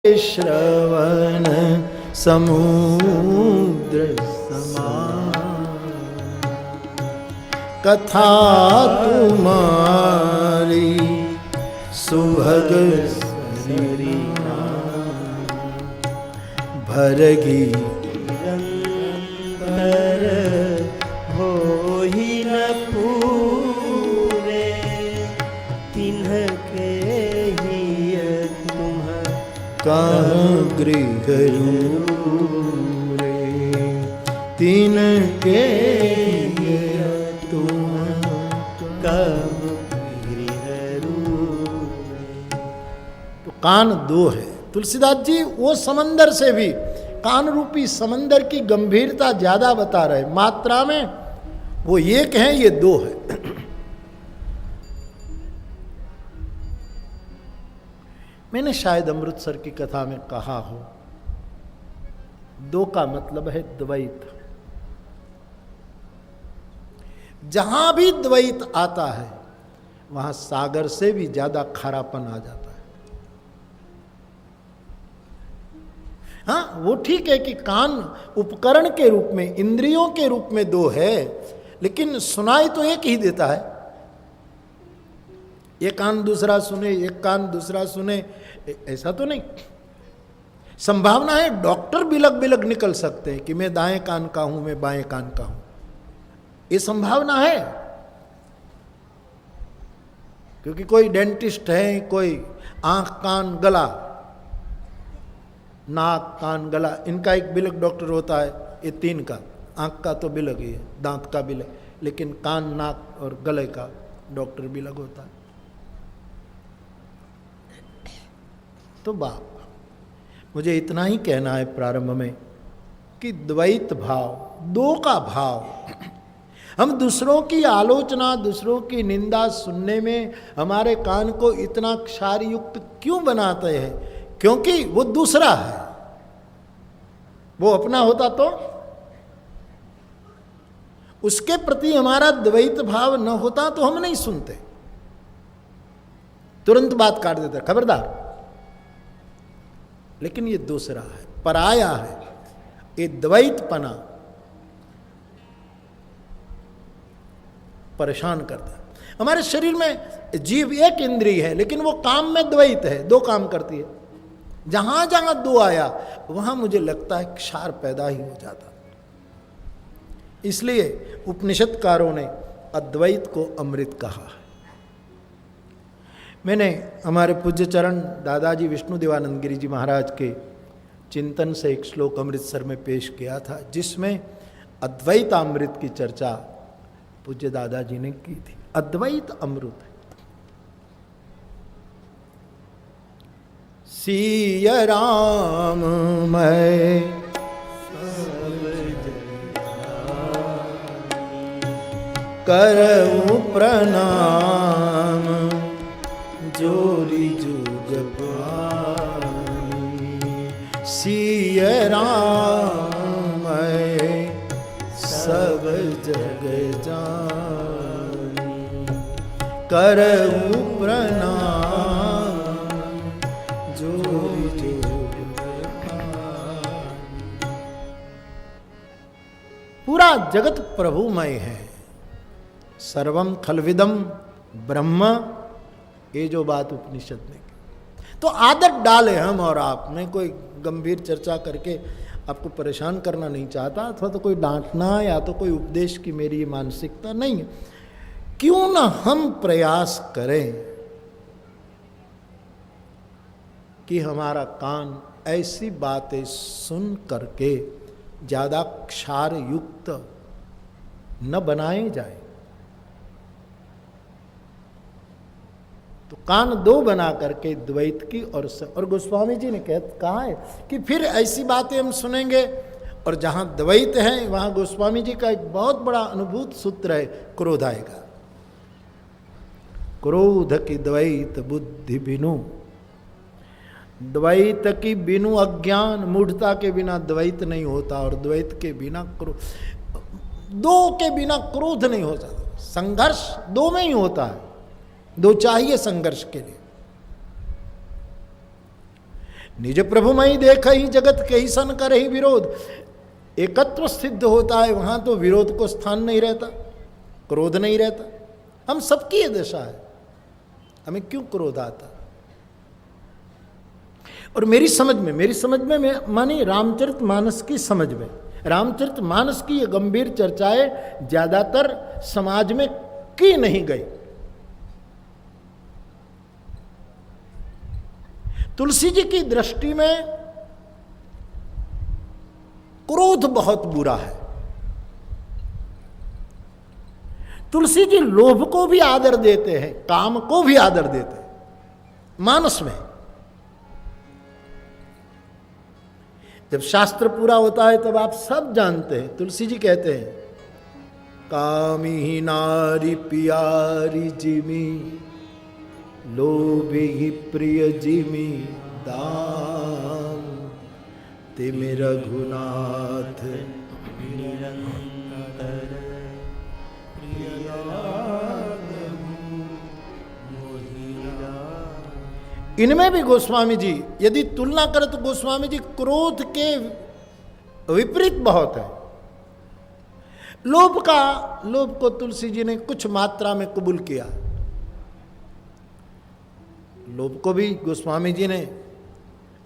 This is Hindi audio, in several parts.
श्रवण समुद्र समान कथा तुम्हारी सुभग सरिना भरगी निरंतर हो ही न पूरे तिन्ह के ही तुम कहाँ गृह रे तीन के तुम कब गृह तो कान दो है। तुलसीदास जी वो समंदर से भी कान रूपी समंदर की गंभीरता ज्यादा बता रहे, मात्रा में वो एक है, ये दो है। मैंने शायद अमृतसर की कथा में कहा हो, दो का मतलब है द्वैत। जहां भी द्वैत आता है वहां सागर से भी ज्यादा खारापन आ जाता है। हाँ, वो ठीक है कि कान उपकरण के रूप में, इंद्रियों के रूप में दो है, लेकिन सुनाई तो एक ही देता है। एक कान दूसरा सुने, एक कान दूसरा सुने, ऐसा तो नहीं। संभावना है डॉक्टर बिलग बिलग निकल सकते हैं कि मैं दाएं कान का हूं, मैं बाएं कान का हूं, ये संभावना है। क्योंकि कोई डेंटिस्ट है, कोई आंख कान गला, नाक कान गला, इनका एक बिलग डॉक्टर होता है, ये तीन का। आंख का तो बिलग ही है, दांत का बिलग, लेकिन कान नाक और गले का डॉक्टर बिलग होता है। तो बाप, मुझे इतना ही कहना है प्रारंभ में कि द्वैत भाव, दो का भाव, हम दूसरों की आलोचना, दूसरों की निंदा सुनने में हमारे कान को इतना क्षार युक्त क्यों बनाते हैं? क्योंकि वो दूसरा है। वो अपना होता तो उसके प्रति हमारा द्वैत भाव न होता तो हम नहीं सुनते, तुरंत बात काट देते, खबरदार। लेकिन ये दूसरा है, पराया है, ये द्वैतपना परेशान करता है। हमारे शरीर में जीव एक इंद्रिय है, लेकिन वो काम में द्वैत है, दो काम करती है। जहां जहां दो आया वहां मुझे लगता है क्षार पैदा ही हो जाता। इसलिए उपनिषदकारों ने अद्वैत को अमृत कहा है। मैंने हमारे पूज्य चरण दादाजी विष्णु देवानंद गिरी जी महाराज के चिंतन से एक श्लोक अमृतसर में पेश किया था, जिसमें अद्वैत अमृत की चर्चा पूज्य दादाजी ने की थी। अद्वैत अमृत है। सीय राम मैं करऊं प्रणाम जोरी जुग पानी। सीय राम मैं सब जग जानी करऊं प्रणाम जोरी जुग पानी। पूरा जगत प्रभुमय है, सर्वम खलविदम ब्रह्म, ये जो बात उपनिषद ने की। तो आदत डाले हम और आप, मैं कोई गंभीर चर्चा करके आपको परेशान करना नहीं चाहता, अथवा तो कोई डांटना या तो कोई उपदेश की मेरी मानसिकता नहीं है। क्यों ना हम प्रयास करें कि हमारा कान ऐसी बातें सुन करके ज्यादा क्षार युक्त न बनाए जाए। तो कान दो बना करके द्वैत की और गोस्वामी जी ने कहा है कि फिर ऐसी बातें हम सुनेंगे, और जहां द्वैत है वहां गोस्वामी जी का एक बहुत बड़ा अनुभूत सूत्र है, क्रोध आएगा। क्रोध की द्वैत बुद्धि बिनु, द्वैत की बिनु अज्ञान, मूढ़ता के बिना द्वैत नहीं होता, और द्वैत के बिना क्रोध, दो के बिना क्रोध नहीं हो सकता। संघर्ष दो में ही होता है, दो चाहिए संघर्ष के लिए। निज प्रभुमयि देख ही जगत के ही सन कर ही विरोध। एकत्व सिद्ध होता है वहां तो विरोध को स्थान नहीं रहता, क्रोध नहीं रहता। हम सबकी ये दशा है, हमें क्यों क्रोध आता? और मेरी समझ में मैं मानी रामचरितमानस की समझ में, रामचरितमानस की ये गंभीर चर्चाएं ज्यादातर समाज में की नहीं गई। तुलसी जी की दृष्टि में क्रोध बहुत बुरा है। तुलसी जी लोभ को भी आदर देते हैं, काम को भी आदर देते हैं। मानस में जब शास्त्र पूरा होता है तब आप सब जानते हैं, तुलसी जी कहते हैं कामी ही नारी प्यारी जिमी, लोभी ही प्रिय जिमी दाम, तिमि रघुनाथ निरंतर इनमें भी गोस्वामी जी यदि तुलना करें तो गोस्वामी जी क्रोध के विपरीत बहुत है। लोभ को तुलसी जी ने कुछ मात्रा में कबूल किया। लोभ को भी गोस्वामी जी ने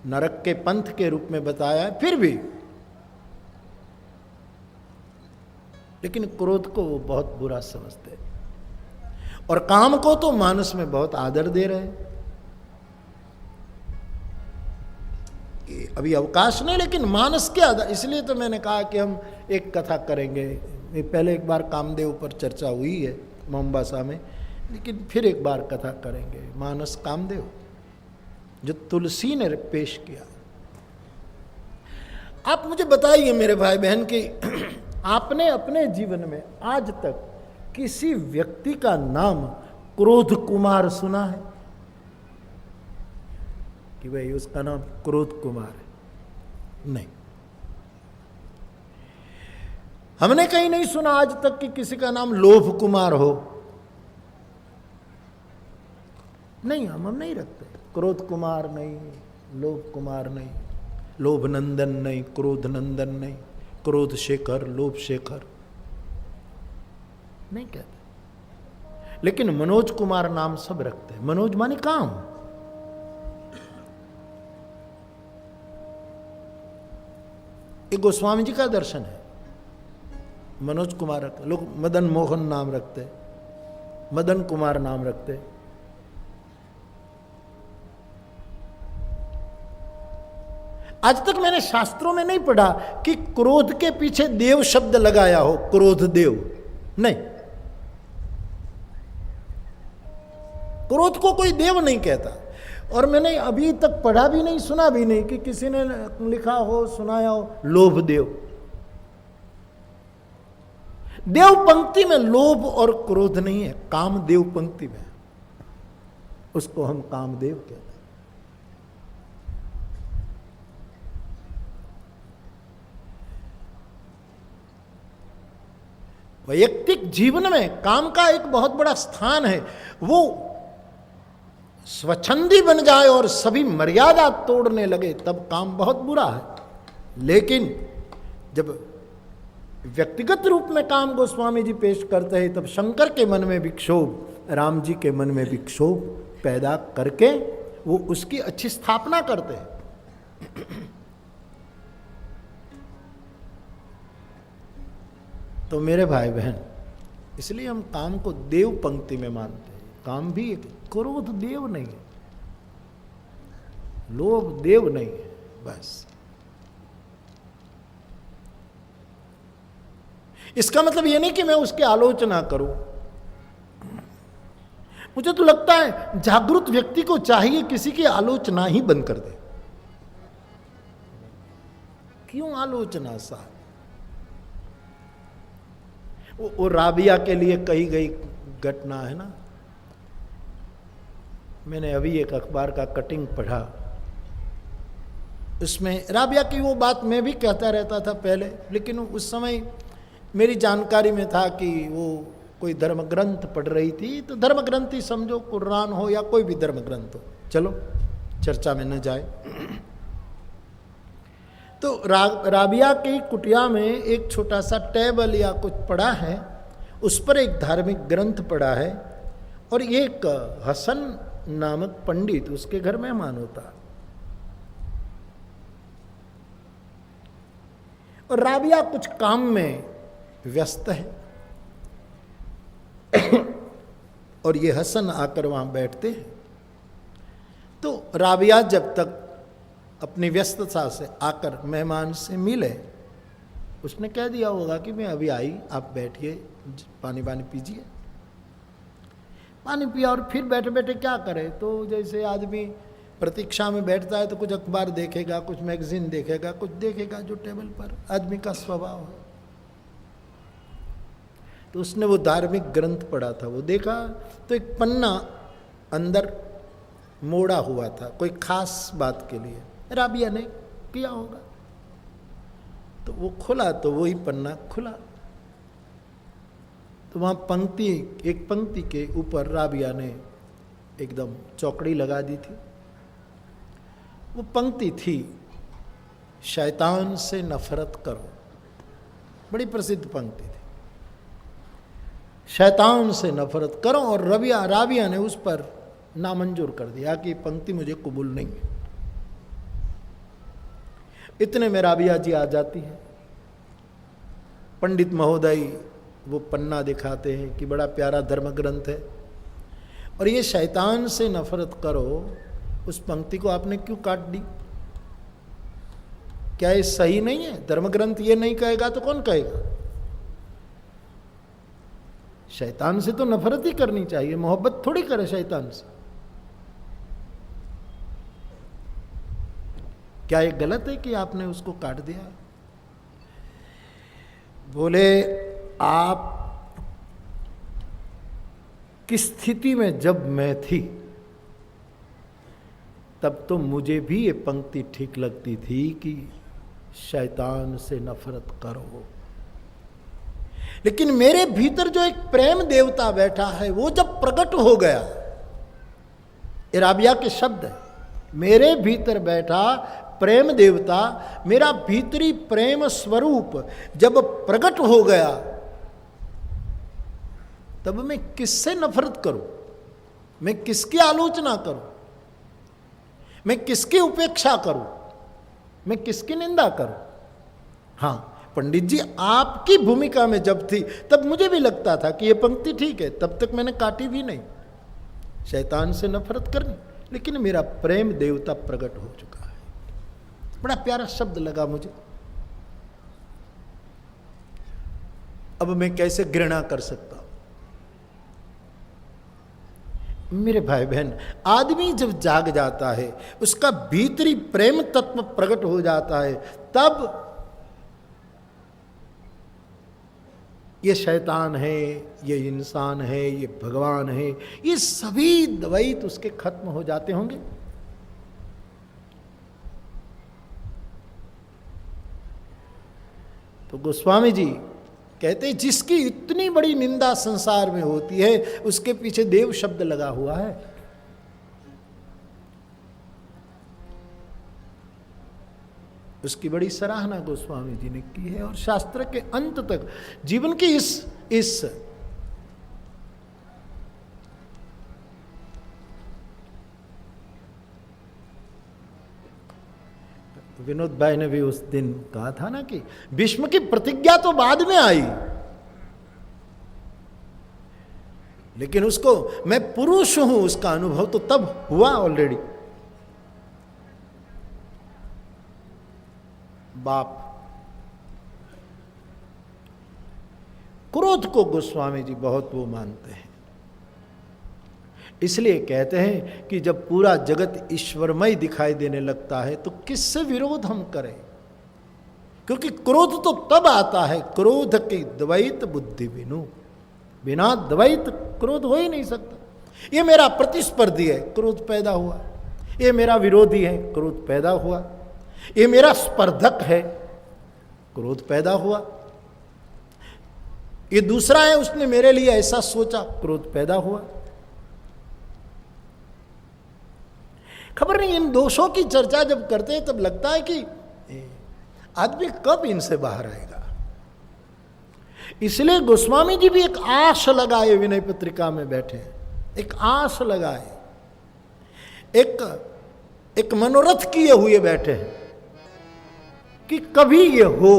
नरक के पंथ के रूप में बताया है, फिर भी लेकिन क्रोध को वो बहुत बुरा समझते हैं। और काम को तो मानस में बहुत आदर दे रहे हैं। अभी अवकाश नहीं, लेकिन मानस के आदर, इसलिए तो मैंने कहा कि हम एक कथा करेंगे। पहले एक बार कामदेव पर चर्चा हुई है मोम्बासा में, लेकिन फिर एक बार कथा करेंगे मानस कामदेव जो तुलसी ने पेश किया। आप मुझे बताइए मेरे भाई बहन कि आपने अपने जीवन में आज तक किसी व्यक्ति का नाम क्रोध कुमार सुना है कि भाई उसका नाम क्रोध कुमार है? नहीं, हमने कहीं नहीं सुना आज तक कि किसी का नाम लोभ कुमार हो। नहीं, हम नहीं रखते। क्रोध कुमार नहीं, लोभ कुमार नहीं, लोभ नंदन नहीं, क्रोध नंदन नहीं, क्रोध शेखर, लोभ शेखर नहीं कहते। लेकिन मनोज कुमार नाम सब रखते हैं। मनोज माने काम। ये गोस्वामी जी का दर्शन है। मनोज कुमार रखते लोग, मदन मोहन नाम रखते, मदन कुमार नाम रखते। आज तक मैंने शास्त्रों में नहीं पढ़ा कि क्रोध के पीछे देव शब्द लगाया हो, क्रोध देव। नहीं, क्रोध को कोई देव नहीं कहता। और मैंने अभी तक पढ़ा भी नहीं, सुना भी नहीं कि किसी ने लिखा हो, सुनाया हो लोभ देव। देव पंक्ति में लोभ और क्रोध नहीं है, कामदेव पंक्ति में, उसको हम कामदेव कहते हैं। वैयक्तिक जीवन में काम का एक बहुत बड़ा स्थान है। वो स्वच्छंदी बन जाए और सभी मर्यादा तोड़ने लगे तब काम बहुत बुरा है। लेकिन जब व्यक्तिगत रूप में काम गोस्वामी जी पेश करते हैं तब शंकर के मन में विक्षोभ, राम जी के मन में विक्षोभ पैदा करके वो उसकी अच्छी स्थापना करते हैं। तो मेरे भाई बहन, इसलिए हम काम को देव पंक्ति में मानते हैं। काम भी एक, क्रोध देव नहीं है, लोभ देव नहीं है। बस इसका मतलब यह नहीं कि मैं उसकी आलोचना करूं। मुझे तो लगता है जागरूक व्यक्ति को चाहिए किसी की आलोचना ही बंद कर दे। क्यों आलोचना सा? वो राबिया के लिए कही गई घटना है ना। मैंने अभी एक अखबार का कटिंग पढ़ा, उसमें राबिया की वो बात मैं भी कहता रहता था पहले, लेकिन उस समय मेरी जानकारी में था कि वो कोई धर्म ग्रंथ पढ़ रही थी। तो धर्म ग्रंथ ही समझो, कुरान हो या कोई भी धर्म ग्रंथ हो, चलो चर्चा में न जाए। तो राबिया की कुटिया में एक छोटा सा टेबल या कुछ पड़ा है, उस पर एक धार्मिक ग्रंथ पड़ा है, और एक हसन नामक पंडित उसके घर मेहमान होता। और राबिया कुछ काम में व्यस्त है, और ये हसन आकर वहां बैठते हैं। तो राबिया जब तक अपनी व्यस्तता से आकर मेहमान से मिले, उसने कह दिया होगा कि मैं अभी आई, आप बैठिए, पानी पीजिए। पानी पिया और फिर बैठे बैठे क्या करे, तो जैसे आदमी प्रतीक्षा में बैठता है तो कुछ अखबार देखेगा, कुछ मैगजीन देखेगा, कुछ देखेगा जो टेबल पर आदमी का स्वभाव है। तो उसने वो धार्मिक ग्रंथ पढ़ा था, वो देखा तो एक पन्ना अंदर मोड़ा हुआ था कोई खास बात के लिए, राबिया ने किया होगा। तो वो खुला तो वही पन्ना खुला, तो वहां एक पंक्ति के ऊपर राबिया ने एकदम चौकड़ी लगा दी थी। वो पंक्ति थी, शैतान से नफरत करो। बड़ी प्रसिद्ध पंक्ति थी, शैतान से नफरत करो। और राबिया ने उस पर नामंजूर कर दिया कि पंक्ति मुझे कबूल नहीं है। इतने में राबिया जी आ जाती है। पंडित महोदय वो पन्ना दिखाते हैं कि बड़ा प्यारा धर्म ग्रंथ है, और ये शैतान से नफरत करो, उस पंक्ति को आपने क्यों काट दी? क्या ये सही नहीं है? धर्म ग्रंथ ये नहीं कहेगा तो कौन कहेगा? शैतान से तो नफरत ही करनी चाहिए, मोहब्बत थोड़ी करे शैतान से। क्या ये गलत है कि आपने उसको काट दिया? बोले, आप किस स्थिति में जब मैं थी तब तो मुझे भी ये पंक्ति ठीक लगती थी कि शैतान से नफरत करो, लेकिन मेरे भीतर जो एक प्रेम देवता बैठा है वो जब प्रकट हो गया, ये राबिया के शब्द है, मेरे भीतर बैठा प्रेम देवता, मेरा भीतरी प्रेम स्वरूप जब प्रकट हो गया, तब मैं किससे नफरत करूं? मैं किसकी आलोचना करूं? मैं किसकी उपेक्षा करूं? मैं किसकी निंदा करूं? हां, पंडित जी आपकी भूमिका में जब थी तब मुझे भी लगता था कि यह पंक्ति ठीक है, तब तक मैंने काटी भी नहीं, शैतान से नफरत करनी, लेकिन मेरा प्रेम देवता प्रकट हो चुका है। बड़ा प्यारा शब्द लगा मुझे। अब मैं कैसे घृणा कर सकता हूं? मेरे भाई बहन, आदमी जब जाग जाता है, उसका भीतरी प्रेम तत्व प्रकट हो जाता है, तब ये शैतान है, ये इंसान है, ये भगवान है, ये सभी द्वैत उसके खत्म हो जाते होंगे। तो गोस्वामी जी कहते हैं, जिसकी इतनी बड़ी निंदा संसार में होती है, उसके पीछे देव शब्द लगा हुआ है। उसकी बड़ी सराहना गोस्वामी जी ने की है, और शास्त्र के अंत तक जीवन की इस विनोद भाई ने भी उस दिन कहा था ना कि भीष्म की प्रतिज्ञा तो बाद में आई, लेकिन उसको मैं पुरुष हूं उसका अनुभव तो तब हुआ ऑलरेडी। बाप, क्रोध को गोस्वामी जी बहुत वो मानते हैं, इसलिए कहते हैं कि जब पूरा जगत ईश्वरमय दिखाई देने लगता है तो किससे विरोध हम करें? क्योंकि क्रोध तो तब आता है, क्रोध की द्वैत बुद्धि बिनु, बिना द्वैत क्रोध हो ही नहीं सकता। ये मेरा प्रतिस्पर्धी है, क्रोध पैदा हुआ। ये मेरा विरोधी है, क्रोध पैदा हुआ। ये मेरा स्पर्धक है, क्रोध पैदा हुआ। ये दूसरा है, उसने मेरे लिए ऐसा सोचा, क्रोध पैदा हुआ। खबर नहीं, इन दोषों की चर्चा जब करते हैं तब लगता है कि आदमी कब इनसे बाहर आएगा? इसलिए गोस्वामी जी भी एक आश लगाए, विनय पत्रिका में बैठे, एक आश लगाए, एक मनोरथ किए हुए बैठे हैं कि कभी ये हो,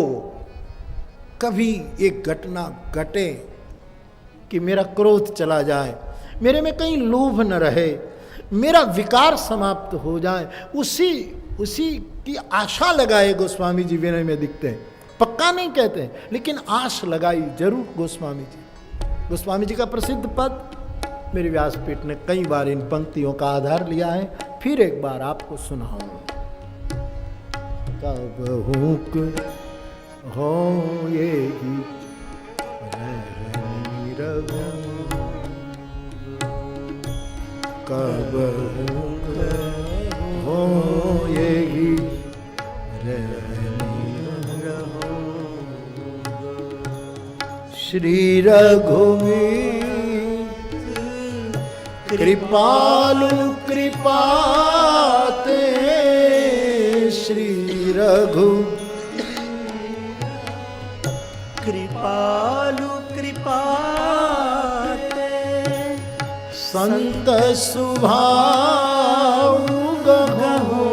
कभी एक घटना घटे कि मेरा क्रोध चला जाए, मेरे में कहीं लोभ न रहे, मेरा विकार समाप्त हो जाए, उसी की आशा लगाए गोस्वामी जी विनय में दिखते हैं। पक्का नहीं कहते हैं, लेकिन आश लगाई जरूर गोस्वामी जी। गोस्वामी जी का प्रसिद्ध पद मेरे व्यासपीठ ने कई बार इन पंक्तियों का आधार लिया है, फिर एक बार आपको सुनाऊं। कब हुक हो ये ही रघु, कब हुक हो ये ही श्री रघुवीर कृपालु कृपाते, श्री रघु कृपालु कृपाते, संत सुभाव गहो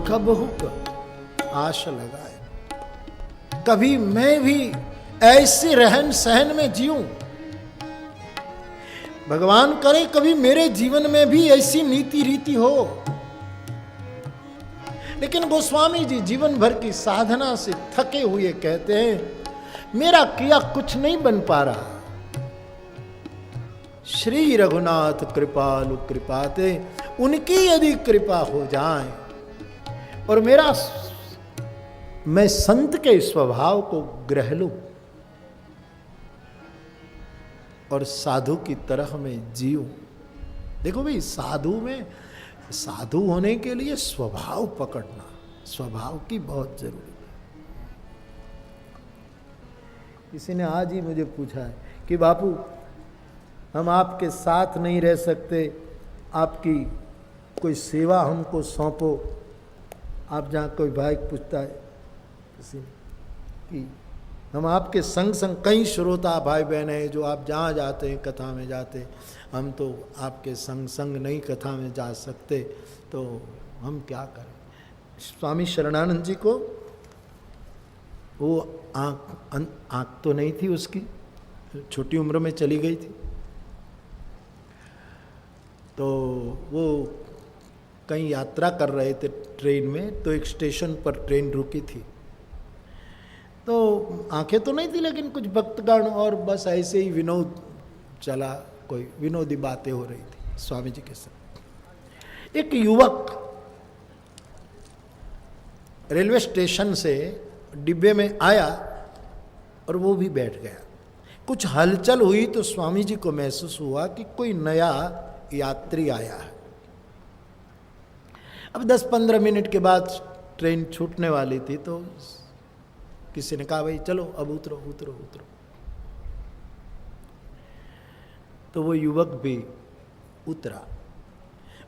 कब हुक आश लगाए, कभी मैं भी ऐसे रहन सहन में जीऊं, भगवान करे कभी मेरे जीवन में भी ऐसी नीति रीति हो। लेकिन गोस्वामी जी जीवन भर की साधना से थके हुए कहते हैं मेरा किया कुछ नहीं बन पा रहा। श्री रघुनाथ कृपालु कृपाते, उनकी यदि कृपा हो जाए और मैं संत के स्वभाव को ग्रह लूं और साधु की तरह मैं जीऊं। देखो भाई, साधु होने के लिए स्वभाव पकड़ना, स्वभाव की बहुत जरूरी है। किसी ने आज ही मुझे पूछा है कि बापू हम आपके साथ नहीं रह सकते, आपकी कोई सेवा हमको सौंपो। आप जहाँ कोई भाई पूछता है किसी कि हम आपके संग संग, कई श्रोता भाई बहन हैं जो आप जहाँ जाते हैं कथा में जाते, हम तो आपके संग संग नहीं कथा में जा सकते, तो हम क्या करें। स्वामी शरणानंद जी को वो आँख तो नहीं थी उसकी, छोटी उम्र में चली गई थी, तो वो कहीं यात्रा कर रहे थे ट्रेन में, तो एक स्टेशन पर ट्रेन रुकी थी, तो आंखें तो नहीं थी लेकिन कुछ भक्तगण और बस ऐसे ही विनोद चला, कोई विनोदी बातें हो रही थी स्वामी जी के साथ। एक युवक रेलवे स्टेशन से डिब्बे में आया और वो भी बैठ गया। कुछ हलचल हुई तो स्वामी जी को महसूस हुआ कि कोई नया यात्री आया है। अब 10-15 मिनट के बाद ट्रेन छूटने वाली थी, तो किसी ने कहा भाई चलो अब उतरो उतरो उतरो। तो वो युवक भी उतरा।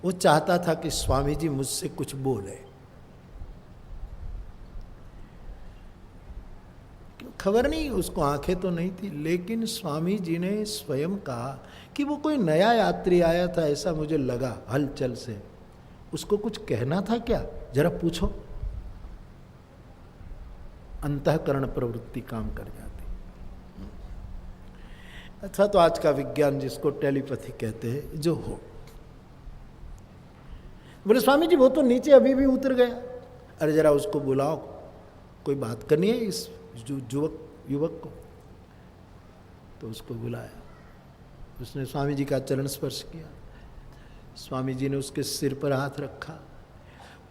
वो चाहता था कि स्वामी जी मुझसे कुछ बोले। खबर नहीं, उसको आंखें तो नहीं थी, लेकिन स्वामी जी ने स्वयं कहा कि वो कोई नया यात्री आया था, ऐसा मुझे लगा हलचल से। उसको कुछ कहना था क्या, जरा पूछो। अंतःकरण प्रवृत्ति काम कर जाती। अच्छा, तो आज का विज्ञान जिसको टेलीपैथी कहते हैं, जो हो। बोले स्वामी जी वो तो नीचे अभी भी उतर गया। अरे जरा उसको बुलाओ, कोई बात करनी है इस युवक को। तो उसको बुलाया, उसने स्वामी जी का चरण स्पर्श किया। स्वामी जी ने उसके सिर पर हाथ रखा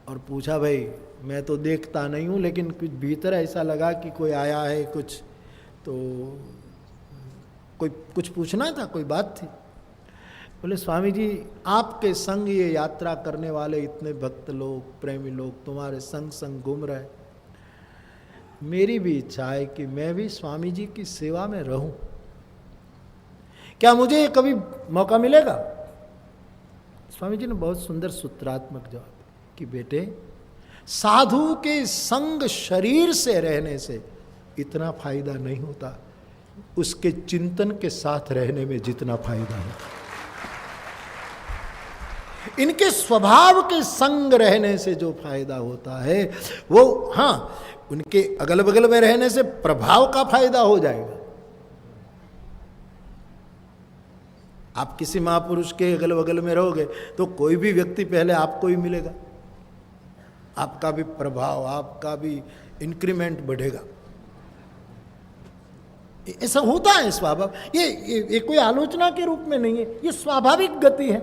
और पूछा भाई मैं तो देखता नहीं हूँ, लेकिन कुछ भीतर ऐसा लगा कि कोई आया है, कुछ तो कोई कुछ पूछना था, कोई बात थी। बोले स्वामी जी आपके संग ये यात्रा करने वाले इतने भक्त लोग, प्रेमी लोग तुम्हारे संग संग घूम रहे, मेरी भी इच्छा है कि मैं भी स्वामी जी की सेवा में रहूं, क्या मुझे कभी मौका मिलेगा? स्वामी जी ने बहुत सुंदर सूत्रात्मक जवाब कि बेटे, साधु के संग शरीर से रहने से इतना फायदा नहीं होता, उसके चिंतन के साथ रहने में जितना फायदा होता। इनके स्वभाव के संग रहने से जो फायदा होता है वो, हाँ, उनके अगल बगल में रहने से प्रभाव का फायदा हो जाएगा। आप किसी महापुरुष के अगल बगल में रहोगे तो कोई भी व्यक्ति पहले आपको ही मिलेगा, आपका भी प्रभाव, आपका भी इंक्रीमेंट बढ़ेगा। ऐसा होता है स्वभाव। ये कोई आलोचना के रूप में नहीं है, ये स्वाभाविक गति है।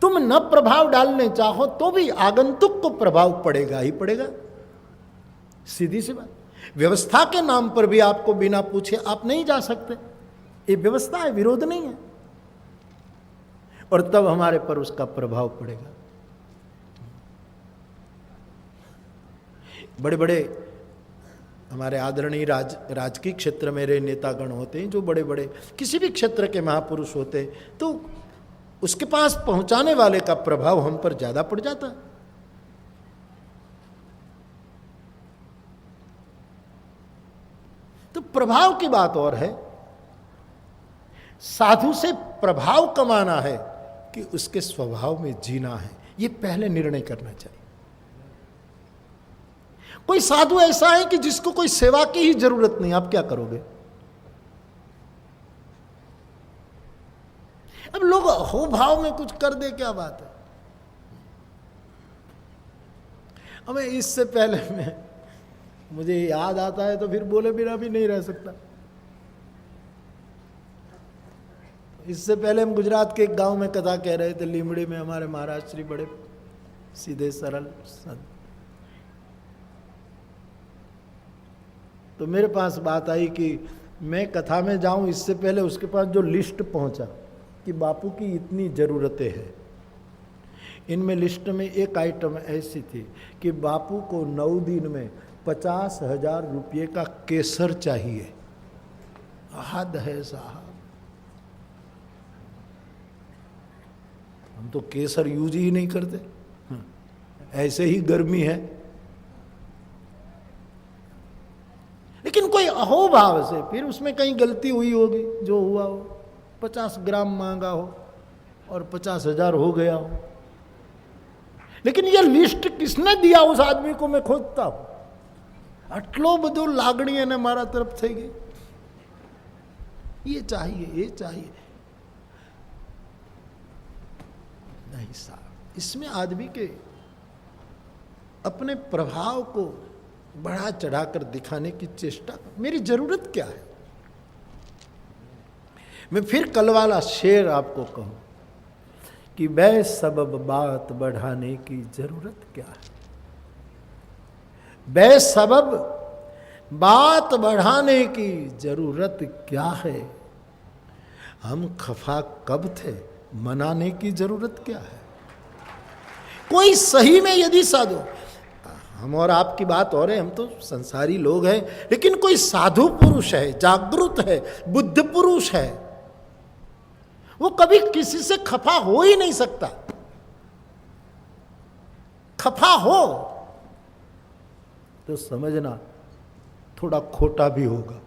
तुम न प्रभाव डालने चाहो तो भी आगंतुक को प्रभाव पड़ेगा ही पड़ेगा, सीधी सी बात। व्यवस्था के नाम पर भी आपको बिना पूछे आप नहीं जा सकते, ये व्यवस्था है, विरोध नहीं है, और तब हमारे पर उसका प्रभाव पड़ेगा। बड़े बड़े हमारे आदरणीय राजकीय क्षेत्र में रहे नेतागण होते हैं, जो बड़े बड़े किसी भी क्षेत्र के महापुरुष होते हैं, तो उसके पास पहुंचाने वाले का प्रभाव हम पर ज्यादा पड़ जाता है। तो प्रभाव की बात और है, साधु से प्रभाव कमाना है कि उसके स्वभाव में जीना है, ये पहले निर्णय करना चाहिए। कोई साधु ऐसा है कि जिसको कोई सेवा की ही जरूरत नहीं, आप क्या करोगे? अब लोग हो भाव में कुछ कर दे, क्या बात है। हमें इससे पहले मुझे याद आता है तो फिर बोले बिना भी नहीं रह सकता। इससे पहले हम गुजरात के एक गांव में कथा कह रहे थे, लीमड़ी में हमारे महाराज श्री बड़े सीधे सरल संत, तो मेरे पास बात आई कि मैं कथा में जाऊं, इससे पहले उसके पास जो लिस्ट पहुंचा कि बापू की इतनी ज़रूरतें हैं, इनमें लिस्ट में एक आइटम ऐसी थी कि बापू को 9 दिन में 50,000 रुपये का केसर चाहिए। हद है साहब, हम तो केसर यूज ही नहीं करते, ऐसे ही गर्मी है। लेकिन कोई अहोभाव से, फिर उसमें कहीं गलती हुई होगी, जो हुआ हो, 50 ग्राम मांगा हो और 50,000 हो गया हो। लेकिन ये लिस्ट किसने दिया उस आदमी को, मैं खोजता हूं। आटलो बधो लागणी ने मारा तरफ थई गई, ये चाहिए, ये चाहिए। नहीं साहब, इसमें आदमी के अपने प्रभाव को बढ़ा चढ़ाकर दिखाने की चेष्टा। मेरी जरूरत क्या है? मैं फिर कल वाला शेर आपको कहूं कि बेसबब बात बढ़ाने की जरूरत क्या है। बेसबब बात बढ़ाने की जरूरत क्या है। हम खफा कब थे, मनाने की जरूरत क्या है। कोई सही में यदि साधु, हम और आपकी बात और है, हम तो संसारी लोग हैं, लेकिन कोई साधु पुरुष है, जागृत है, बुद्ध पुरुष है, वो कभी किसी से खफा हो ही नहीं सकता। खफा हो तो समझना थोड़ा खोटा भी होगा।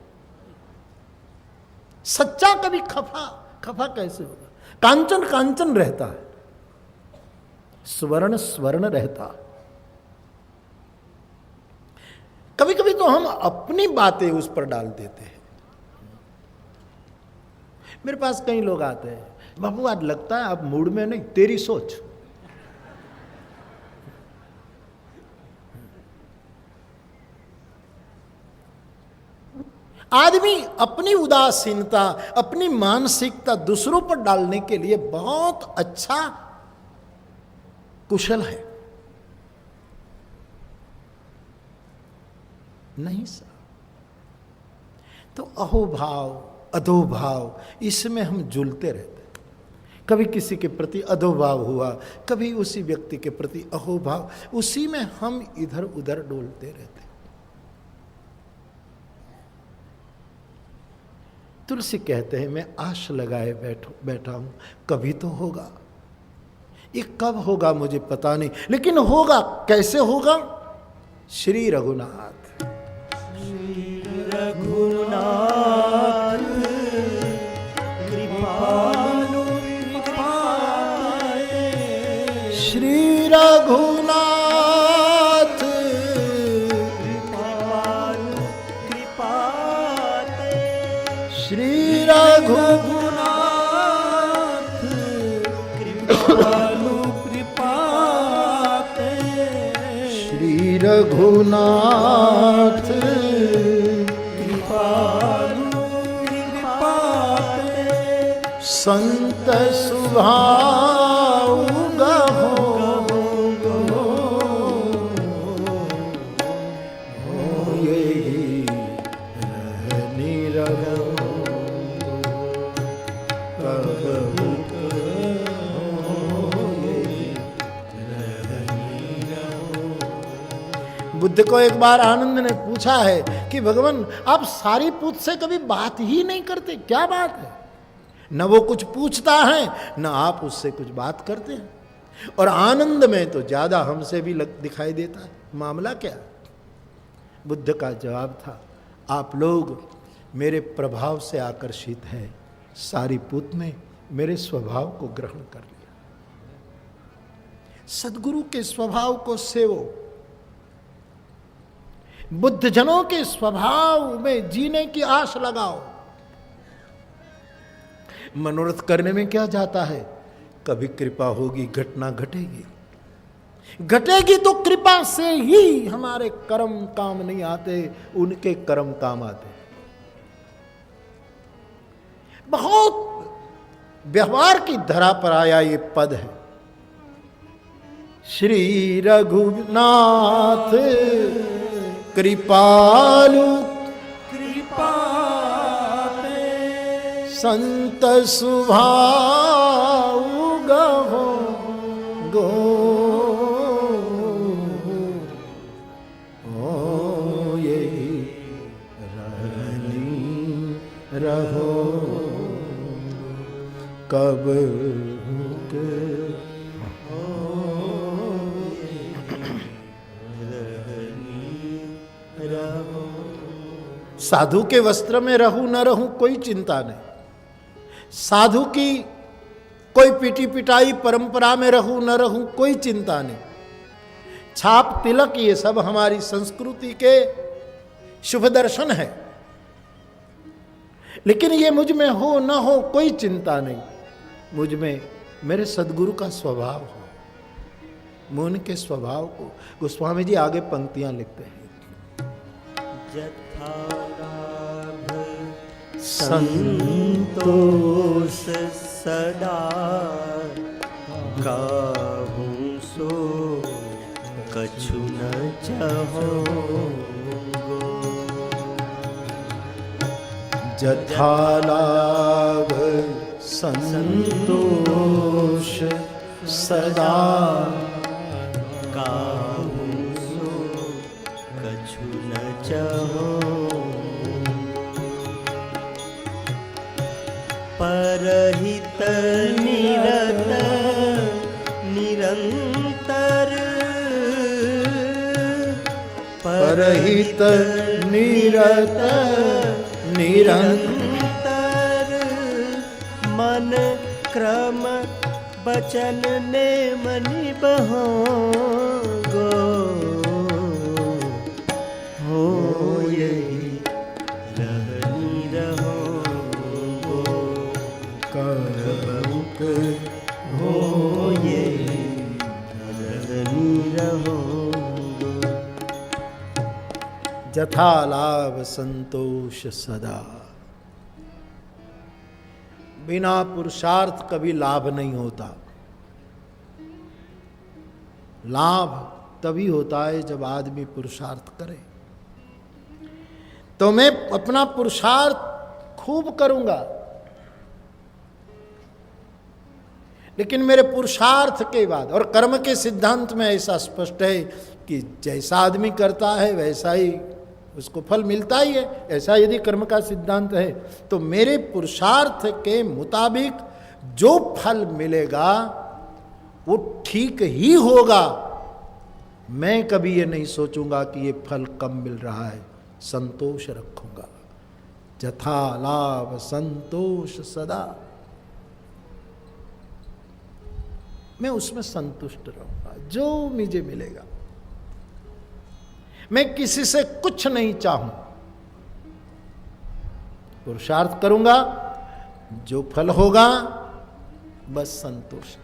सच्चा कभी खफा कैसे होगा? कांचन कांचन रहता है, स्वर्ण स्वर्ण रहता है। कभी कभी तो हम अपनी बातें उस पर डाल देते हैं। मेरे पास कई लोग आते हैं, बाबू आज लगता है आप मूड में नहीं, तेरी सोच। आदमी अपनी उदासीनता, अपनी मानसिकता दूसरों पर डालने के लिए बहुत अच्छा कुशल है। नहीं सर, तो अहोभाव, अधोभाव, इसमें हम झूलते रहते हैं। कभी किसी के प्रति अधोभाव हुआ, कभी उसी व्यक्ति के प्रति अहोभाव, उसी में हम इधर उधर डोलते रहते। तुलसी कहते हैं मैं आश लगाए बैठा हूं, कभी तो होगा। ये कब होगा मुझे पता नहीं, लेकिन होगा। कैसे होगा? श्री रघुनाथ, श्री रघुनाथ कृपालु कृपाते, श्री रघुनाथ कृपालु कृपाते, श्री रघुनाथ कृपालु कृपाते, श्री रघुनाथ कृपालु कृपाते, संत सुभाव गहो यही रहनी रहो कहूँ बुद्ध को एक बार आनंद ने पूछा है कि भगवान आप सारी पूत से कभी बात ही नहीं करते, क्या बात है? न वो कुछ पूछता है न आप उससे कुछ बात करते हैं, और आनंद में तो ज्यादा हमसे भी दिखाई देता है। मामला क्या? बुद्ध का जवाब था, आप लोग मेरे प्रभाव से आकर्षित हैं, सारी पूत ने मेरे स्वभाव को ग्रहण कर लिया। सद्गुरु के स्वभाव को सेवो, बुद्ध जनों के स्वभाव में जीने की आश लगाओ। मनोरथ करने में क्या जाता है? कभी कृपा होगी, घटना घटेगी, घटेगी तो कृपा से ही। हमारे कर्म काम नहीं आते, उनके कर्म काम आते। बहुत व्यवहार की धरा पर आया ये पद है, श्री रघुनाथ कृपालु कृपाते, संत सुभाव गहो गो ओ यही रहनी रहो कब के साधु के वस्त्र में रहूं न रहूं कोई चिंता नहीं, साधु की कोई पिटी पिटाई परंपरा में रहूं न रहूं कोई चिंता नहीं, छाप तिलक ये सब हमारी संस्कृति के शुभ दर्शन है, लेकिन ये मुझ में हो न हो कोई चिंता नहीं। मुझ में मेरे सद्गुरु का स्वभाव हो, मैं उनके स्वभाव को। गोस्वामी जी आगे पंक्तियां लिखते हैं, जथालाभ संतोष सदा गाहूं सो कछु न चाहो जथालाभ संतोष सदा गाहूं सो कछु न चाहो परहित निरत निरंतर परहित निरत निरंतर मन क्रम बचन ने मनि बहोगो हो यही रहनी रहोगो करबुक हो यही रहनी रहोगो जथालाभ संतोष सदा। बिना पुरुषार्थ कभी लाभ नहीं होता। लाभ तभी होता है जब आदमी पुरुषार्थ करे। तो मैं अपना पुरुषार्थ खूब करूंगा, लेकिन मेरे पुरुषार्थ के बाद, और कर्म के सिद्धांत में ऐसा स्पष्ट है कि जैसा आदमी करता है वैसा ही उसको फल मिलता ही है। ऐसा यदि कर्म का सिद्धांत है तो मेरे पुरुषार्थ के मुताबिक जो फल मिलेगा वो ठीक ही होगा। मैं कभी ये नहीं सोचूंगा कि ये फल कम मिल रहा है, संतोष रखूंगा। जथा लाभ संतोष सदा, मैं उसमें संतुष्ट रहूंगा जो मुझे मिलेगा। मैं किसी से कुछ नहीं चाहूं, पुरुषार्थ करूंगा, जो फल होगा बस संतुष्ट।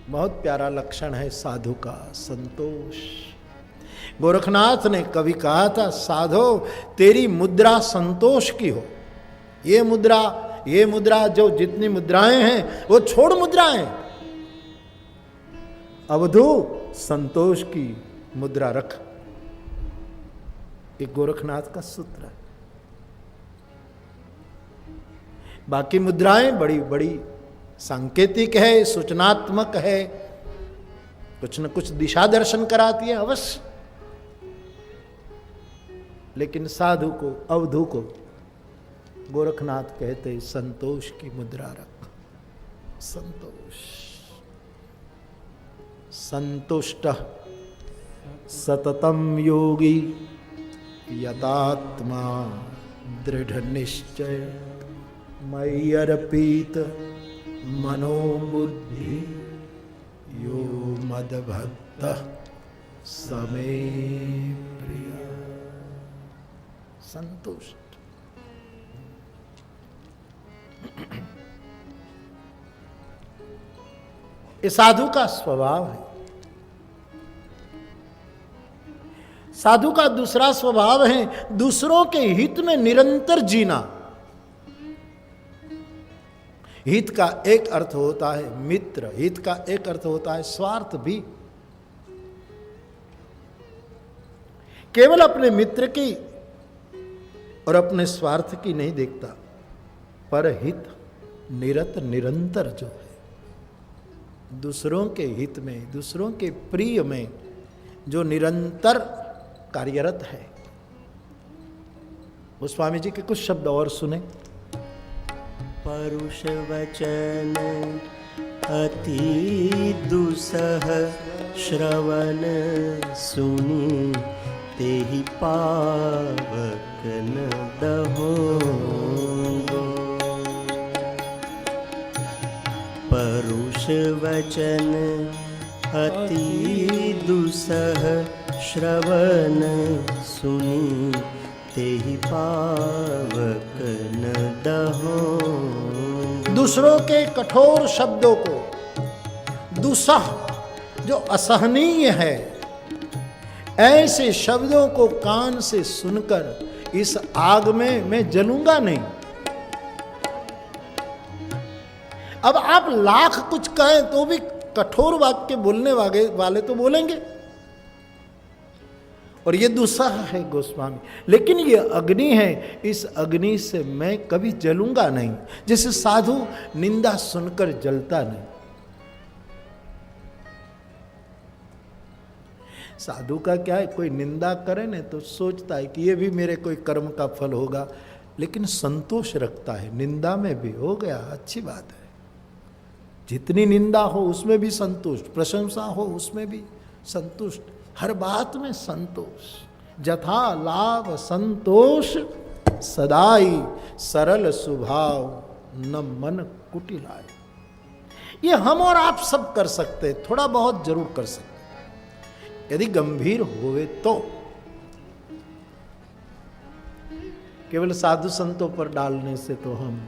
बहुत प्यारा लक्षण है साधु का, संतोष। गोरखनाथ ने कभी कहा था, साधो तेरी मुद्रा संतोष की हो। ये मुद्रा जो जितनी मुद्राएं हैं वो छोड़ मुद्राएं, अवधू संतोष की मुद्रा रख। एक गोरखनाथ का सूत्र है। बाकी मुद्राएं बड़ी बड़ी सांकेतिक है, सूचनात्मक है, कुछ न कुछ दिशा दर्शन कराती है अवश्य, लेकिन साधु को, अवधू को गोरखनाथ कहते संतोष की मुद्रा रख। संतोष, संतुष्ट सततम योगी यतात्मा दृढ़ निश्चय मयि अर्पित मनोबुद्धि यो मद्भक्त समे प्रिय। संतुष्ट, ये साधु का स्वभाव है। साधु का दूसरा स्वभाव है दूसरों के हित में निरंतर जीना। हित का एक अर्थ होता है मित्र, हित का एक अर्थ होता है स्वार्थ भी। केवल अपने मित्र की और अपने स्वार्थ की नहीं देखता, पर हित निरत निरंतर जो है, दूसरों के हित में, दूसरों के प्रिय में जो निरंतर कार्यरत है। वो स्वामी जी के कुछ शब्द और सुने। परुष वचन अति दुसह श्रवण सुनी तेहि पावक न दहोंगो। परुष वचन अति दुसह श्रवण सुनी तेहि पावक न दहोंगो। दूसरों के कठोर शब्दों को, दुसह जो असहनीय है, ऐसे शब्दों को कान से सुनकर इस आग में मैं जलूंगा नहीं। अब आप लाख कुछ कहें तो भी कठोर वाक्य बोलने वाले तो बोलेंगे, और ये दुसह है गोस्वामी। लेकिन ये अग्नि है, इस अग्नि से मैं कभी जलूंगा नहीं। जैसे साधु निंदा सुनकर जलता नहीं। साधु का क्या है, कोई निंदा करे ना तो सोचता है कि ये भी मेरे कोई कर्म का फल होगा, लेकिन संतोष रखता है। निंदा में भी हो गया, अच्छी बात है। जितनी निंदा हो उसमें भी संतुष्ट, प्रशंसा हो उसमें भी संतुष्ट, हर बात में संतोष। जथा लाभ संतोष सदाई सरल स्वभाव न मन कुटिलाए। ये हम और आप सब कर सकते, थोड़ा बहुत जरूर कर सकते यदि गंभीर होवे तो। केवल साधु संतों पर डालने से तो हम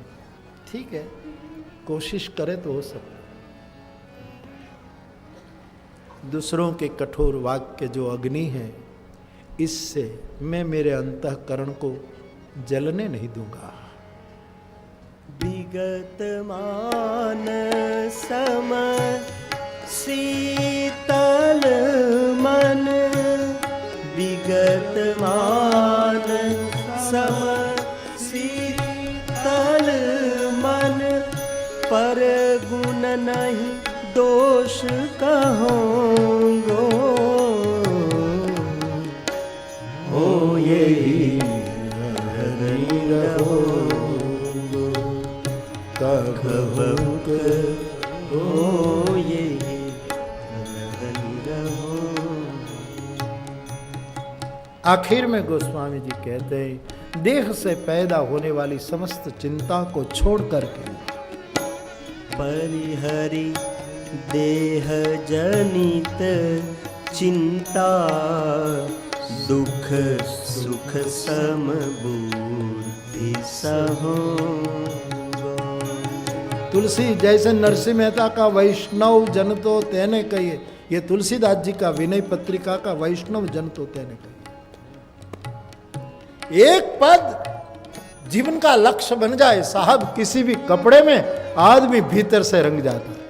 ठीक है, कोशिश करें तो हो सकता। दूसरों के कठोर वाक्य जो अग्नि है, इससे मैं मेरे अंतःकरण को जलने नहीं दूंगा। विगत मान सम शीतल मन, विगत मान सम शीतल नहीं दोष कहूँगो, हो यही नहीं रहोगो, कभुक हो यही नहीं रहो। आखिर में गोस्वामी जी कहते हैं, देह से पैदा होने वाली समस्त चिंता को छोड़ करके परिहरि देह जनित चिंता, दुख सुख सम बुद्धि सहो। तुलसी जैसे नरसिंह मेहता का वैष्णव जन तो तेने कहिए, ये तुलसीदास जी का विनय पत्रिका का वैष्णव जन तो तेने कहिए। एक पद जीवन का लक्ष्य बन जाए साहब, किसी भी कपड़े में आदमी भीतर से रंग जाता है।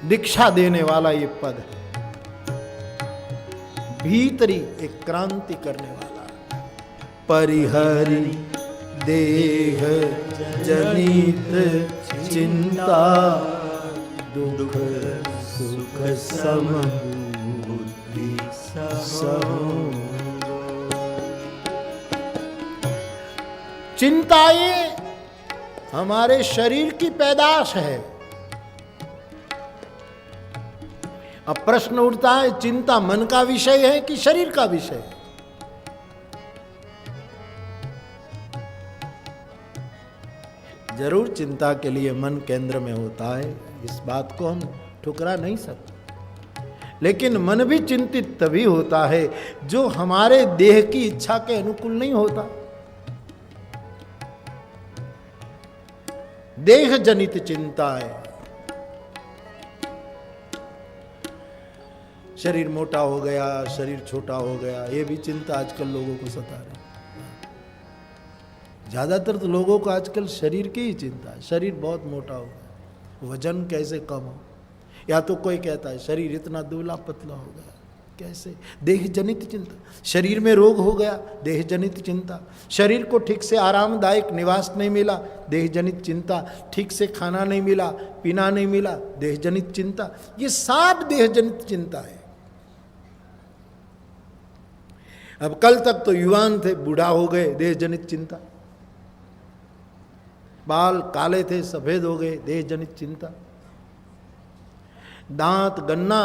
दीक्षा देने वाला ये पद है, भीतरी एक क्रांति करने वाला। परिहरि देह जनित चिंता, दुख सुख सम बुद्धि सहो। चिंताएं हमारे शरीर की पैदाश है। अब प्रश्न उठता है, चिंता मन का विषय है कि शरीर का विषय है? जरूर चिंता के लिए मन केंद्र में होता है, इस बात को हम ठुकरा नहीं सकते, लेकिन मन भी चिंतित तभी होता है जो हमारे देह की इच्छा के अनुकूल नहीं होता। देह जनित चिंता है, शरीर मोटा हो गया, शरीर छोटा हो गया, ये भी चिंता आजकल लोगों को सता रही। ज्यादातर तो लोगों को आजकल शरीर की ही चिंता है, शरीर बहुत मोटा हो गया, वजन कैसे कम हो, या तो कोई कहता है शरीर इतना दुबला पतला हो गया, कैसे? देह जनित चिंता। शरीर में रोग हो गया, देह जनित चिंता। शरीर को ठीक से आरामदायक निवास नहीं मिला, देह जनित चिंता। ठीक से खाना नहीं मिला, पीना नहीं मिला, देह जनित चिंता। ये सब देह जनित चिंता है। अब कल तक तो युवान थे, बूढ़ा हो गए, देह जनित चिंता। बाल काले थे, सफेद हो गए, देह जनित चिंता। दांत गन्ना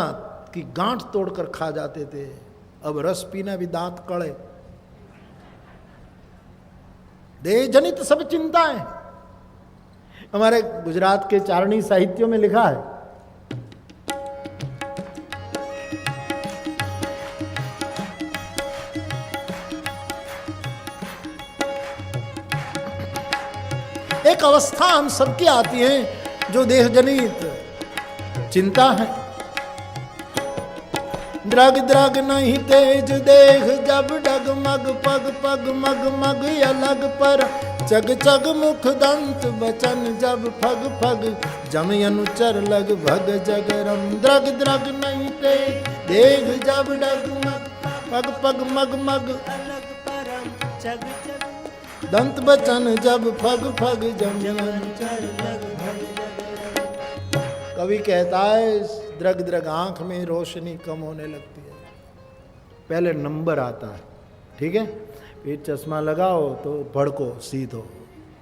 की गांठ तोड़कर खा जाते थे, अब रस पीना भी दांत कड़े। देह जनित सब चिंता है। हमारे गुजरात के चारणी साहित्यों में लिखा है, एक अवस्था हम सबकी आती है जो देह जनित चिंता है। द्रग द्रग नहीं तेज देह जब डगमग, पग पग मग मग अलग पर, चग चग मुख दंत बचन जब फग फग, जम अनुचर लग भग जगरम। द्रग द्रग नहीं तेज देह जब डगमग, पग पग मग मग अलग परम जग जग, दंत बचन जब फग फग, जम अनुचर लग भग। कवि कहता है द्रग द्रग आंख में रोशनी कम होने लगती है, पहले नंबर आता है, ठीक है, फिर चश्मा लगाओ तो भड़को सीधो,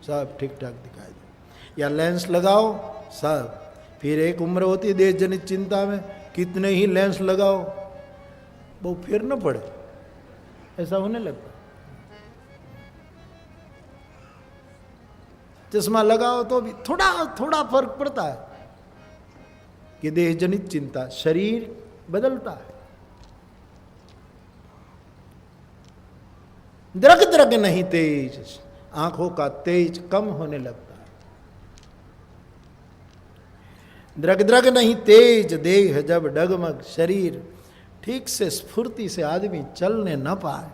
सब ठीक ठाक दिखाई दे, या लेंस लगाओ सब। फिर एक उम्र होती है देह जनित चिंता में, कितने ही लेंस लगाओ वो फिर न पड़े, ऐसा होने लगता। चश्मा लगाओ तो भी थोड़ा थोड़ा फर्क पड़ता है कि देह जनित चिंता, शरीर बदलता है। द्रग द्रग नहीं तेज, आंखों का तेज कम होने लगता है। द्रग द्रग नहीं तेज देह जब डगमग, शरीर ठीक से स्फूर्ति से आदमी चलने न पाए,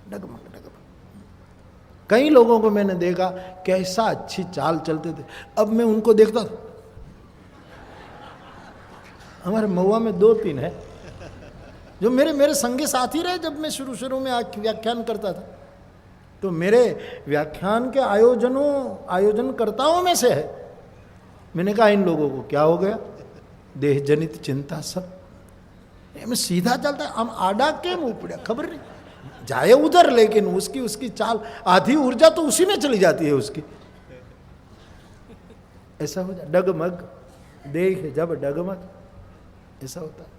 डगमग डगमग। कई लोगों को मैंने देखा कैसा अच्छी चाल चलते थे, अब मैं उनको देखता था, हमारे महुआ में 2-3 है जो मेरे संगी साथी रहे जब मैं शुरू में व्याख्यान करता था, तो मेरे व्याख्यान के आयोजनकर्ताओं में से है। मैंने कहा इन लोगों को क्या हो गया, देह जनित चिंता सब। मैं सीधा चलता है, हम आडा के मुंह पड़ा, खबर नहीं जाए उधर, लेकिन उसकी चाल, आधी ऊर्जा तो उसी में चली जाती है उसकी। ऐसा हो जाए डगमग, देह जब डगमग, ऐसा होता है।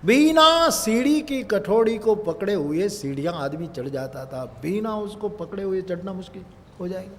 बिना सीढ़ी की कठोड़ी को पकड़े हुए सीढ़ियां आदमी चढ़ जाता था, बिना उसको पकड़े हुए चढ़ना मुश्किल हो जाएगा।